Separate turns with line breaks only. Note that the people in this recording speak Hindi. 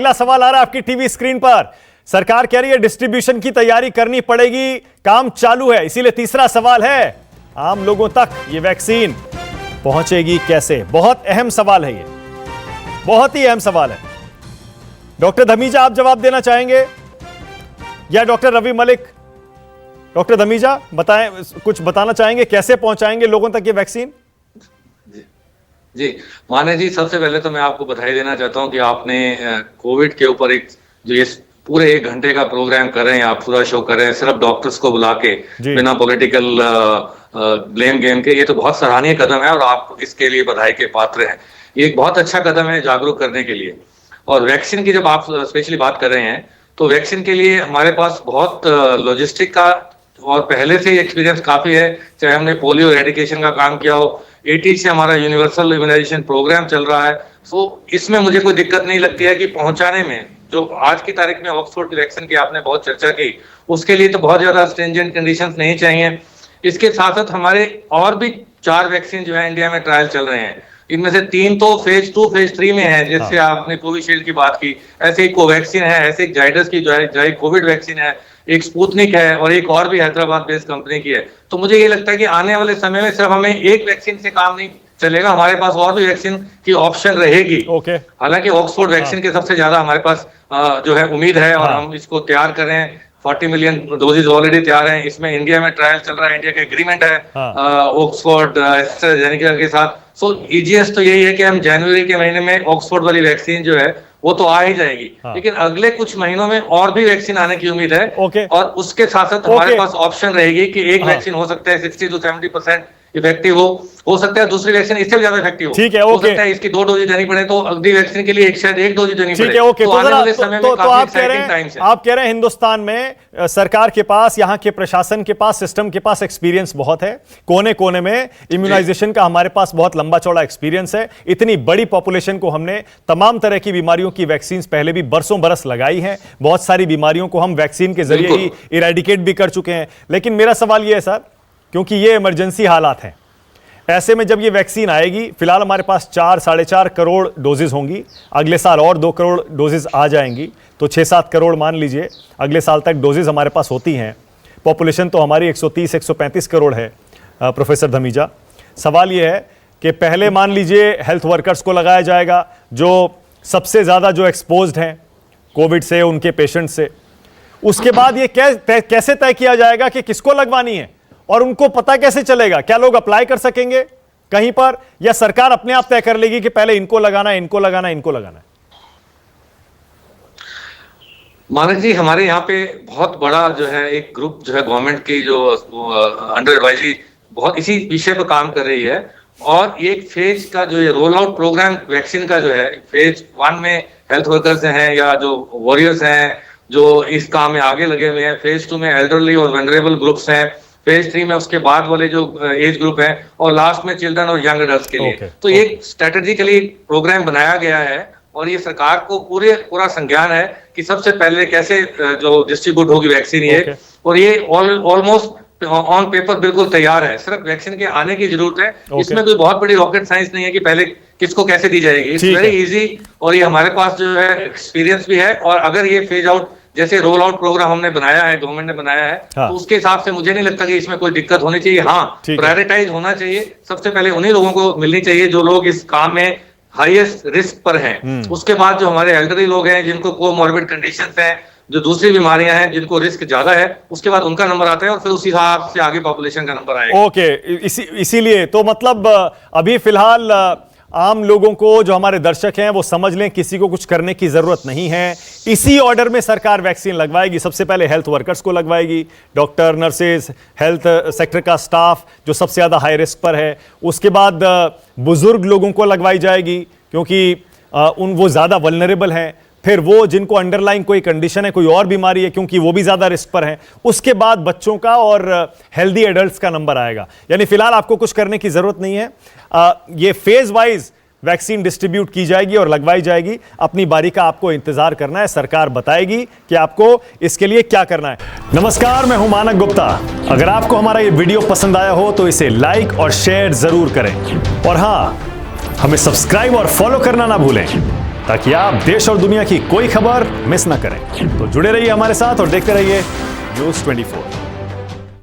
अगला सवाल आ रहा है आपकी टीवी स्क्रीन पर। सरकार कह रही है डिस्ट्रीब्यूशन की तैयारी करनी पड़ेगी, काम चालू है। इसीलिए तीसरा सवाल है, आम लोगों तक ये वैक्सीन पहुंचेगी कैसे? बहुत अहम सवाल है ये, बहुत ही अहम सवाल है। डॉक्टर धमीजा, आप जवाब देना चाहेंगे या डॉक्टर रवि मलिक? डॉक्टर धमीजा बताएं, कुछ बताना चाहेंगे, कैसे पहुंचाएंगे लोगों तक ये वैक्सीन?
जी माने जी, सबसे पहले तो मैं आपको बधाई देना चाहता हूं कि आपने कोविड के ऊपर एक जो ये पूरे 1 घंटे का प्रोग्राम कर रहे हैं, आप पूरा शो कर रहे हैं सिर्फ डॉक्टर्स को बुला के, बिना पॉलिटिकल ब्लेम गेम के। ये तो बहुत सराहनीय कदम है और आप इसके लिए बधाई के पात्र हैं। ये एक बहुत अच्छा कदम है जागरूक करने के लिए। और वैक्सीन की जब आप स्पेशली बात कर रहे हैं, तो वैक्सीन के लिए हमारे पास बहुत लॉजिस्टिक का और पहले से एक्सपीरियंस काफी है। चाहे हमने पोलियो एरेडिकेशन का काम किया हो, 80 से हमारा यूनिवर्सल इम्यूनाइजेशन प्रोग्राम चल रहा है। तो इसमें मुझे कोई दिक्कत नहीं लगती है कि पहुंचाने में, जो आज की तारीख में ऑक्सफोर्ड की वैक्सीन की आपने बहुत चर्चा की, उसके लिए तो बहुत ज्यादा स्ट्रिंजेंट कंडीशंस नहीं चाहिए। इसके साथ साथ हमारे और भी 4 वैक्सीन जो है इंडिया में ट्रायल चल रहे हैं। इनमें से 3 तो फेज 2 फेज 3 में है, जैसे आपने कोविशील्ड की बात की, ऐसे एक कोवैक्सीन है, ऐसे एक जाइडस की जो है कोविड वैक्सीन है, एक स्पुतनिक है और एक और भी हैदराबाद बेस्ड कंपनी की है। तो मुझे ये लगता है कि आने वाले समय में सिर्फ हमें एक वैक्सीन से काम नहीं चलेगा, हमारे पास और भी वैक्सीन की ऑप्शन रहेगी। हालांकि ऑक्सफोर्ड वैक्सीन के सबसे ज्यादा हमारे पास जो है उम्मीद है और हम इसको तैयार कर रहे हैं। 40 मिलियन डोजेज ऑलरेडी तैयार हैं। इसमें इंडिया में ट्रायल चल रहा है, इंडिया का एग्रीमेंट है ऑक्सफोर्ड एस्ट्राजेनेका के साथ। सो ईजीएस तो यही है कि हम जनवरी के महीने में ऑक्सफोर्ड वाली वैक्सीन जो है वो तो आ ही जाएगी। लेकिन अगले कुछ महीनों में और भी वैक्सीन आने की उम्मीद है। और उसके साथ साथ हमारे पास ऑप्शन रहेगी कि एक वैक्सीन हो सकता है 60 to 70% इफेक्टिव हो सकता है दूसरी वैक्सीन इससे भी ज्यादा इफेक्टिव हो।
ठीक है,
हो सकता है इसकी 2 डोज देनी पड़े, तो अगली वैक्सीन के लिए शायद 1 डोज देनी पड़े।
ठीक है, ओके।
तो आने वाले समय में काफी एक्साइटिंग टाइम्स है।
आप कह रहे हैं हिंदुस्तान में सरकार के पास, यहाँ के प्रशासन के पास, सिस्टम के पास एक्सपीरियंस बहुत है। कोने कोने में इम्यूनाइजेशन का हमारे पास बहुत लंबा चौड़ा एक्सपीरियंस है। इतनी बड़ी पॉपुलेशन को हमने तमाम तरह की बीमारियों की वैक्सीन पहले भी बरसों बरस लगाई है। बहुत सारी बीमारियों को हम वैक्सीन के जरिए ही इरेडिकेट भी कर चुके हैं। लेकिन मेरा सवाल यह है सर, क्योंकि ये इमरजेंसी हालात हैं, ऐसे में जब ये वैक्सीन आएगी, फिलहाल हमारे पास 4-4.5 करोड़ डोजेज होंगी, अगले साल और 2 करोड़ डोजेज आ जाएंगी, तो 6-7 करोड़ मान लीजिए अगले साल तक डोजेज हमारे पास होती हैं। पॉपुलेशन तो हमारी 130-135 करोड़ है। प्रोफेसर धमीजा, सवाल ये है कि पहले मान लीजिए हेल्थ वर्कर्स को लगाया जाएगा, जो सबसे ज़्यादा जो एक्सपोज्ड हैं कोविड से, उनके पेशेंट से। उसके बाद ये कैसे तय किया जाएगा कि किसको लगवानी है, और उनको पता कैसे चलेगा? क्या लोग अप्लाई कर सकेंगे कहीं पर, या सरकार अपने आप तय कर लेगी कि पहले इनको लगाना है, इनको लगाना है, इनको लगाना है?
मानक जी, हमारे यहाँ पे बहुत बड़ा जो है एक ग्रुप जो है गवर्नमेंट की जो अंडर एडवाइजरी बहुत इसी विषय पर काम कर रही है। और एक फेज का जो ये रोल आउट प्रोग्राम वैक्सीन का जो है, फेज 1 में हेल्थ वर्कर्स हैं या जो वॉरियर्स हैं जो इस काम में आगे लगे हुए हैं, फेज 2 में एल्डरली और वनरेबल ग्रुप्स हैं, फेज 3 में उसके बाद वाले जो एज ग्रुप है, और लास्ट में चिल्ड्रन और यंग एडल्ट्स के लिए। तो ये स्ट्रेटेजिकली प्रोग्राम बनाया गया है और ये सरकार को पूरा संज्ञान है कि सबसे पहले कैसे जो डिस्ट्रीब्यूट होगी वैक्सीन ये। और ये ऑलमोस्ट ऑन पेपर बिल्कुल तैयार है, सिर्फ वैक्सीन के आने की जरूरत है। इसमें कोई बहुत बड़ी रॉकेट साइंस नहीं है कि पहले किसको कैसे दी जाएगी। इट्स वेरी इजी, और ये हमारे पास जो है एक्सपीरियंस भी है। और अगर ये फेज आउट जैसे रोल आउट प्रोग्राम हमने बनाया है, गवर्नमेंट ने बनाया है, तो उसके हिसाब से मुझे नहीं लगता कि इसमें कोई दिक्कत होनी चाहिए। हाँ, प्रायोरिटाइज होना चाहिए, सबसे पहले उन्हीं लोगों को मिलनी चाहिए जो लोग इस काम में हाईएस्ट रिस्क पर हैं। उसके बाद जो हमारे एल्डरली लोग हैं, जिनको कोमॉर्बिड कंडीशंस हैं, जो दूसरी बीमारियां हैं, जिनको रिस्क ज्यादा है, उसके बाद उनका नंबर आता है और फिर उसी हिसाब से आगे पॉपुलेशन का नंबर आएगा।
ओके, इसीलिए तो मतलब अभी फिलहाल आम लोगों को, जो हमारे दर्शक हैं, वो समझ लें किसी को कुछ करने की जरूरत नहीं है। इसी ऑर्डर में सरकार वैक्सीन लगवाएगी। सबसे पहले हेल्थ वर्कर्स को लगवाएगी, डॉक्टर, नर्सेज, हेल्थ सेक्टर का स्टाफ जो सबसे ज्यादा हाई रिस्क पर है। उसके बाद बुजुर्ग लोगों को लगवाई जाएगी, क्योंकि वो ज्यादा वल्नरेबल हैं। फिर वो जिनको अंडरलाइन कोई कंडीशन है, कोई और बीमारी है, क्योंकि वो भी ज्यादा रिस्क पर हैं। उसके बाद बच्चों का और हेल्दी एडल्ट्स का नंबर आएगा। यानी फिलहाल आपको कुछ करने की जरूरत नहीं है। ये फेज वाइज वैक्सीन डिस्ट्रीब्यूट की जाएगी और लगवाई जाएगी। अपनी बारी का आपको इंतजार करना है, सरकार बताएगी कि आपको इसके लिए क्या करना है। नमस्कार, मैं हूं मानक गुप्ता। अगर आपको हमारा ये वीडियो पसंद आया हो तो इसे लाइक और शेयर जरूर करें, और हां, हमें सब्सक्राइब और फॉलो करना ना भूलें। ताकि आप देश और दुनिया की कोई खबर मिस ना करें। तो जुड़े रहिए हमारे साथ और देखते रहिए News 24।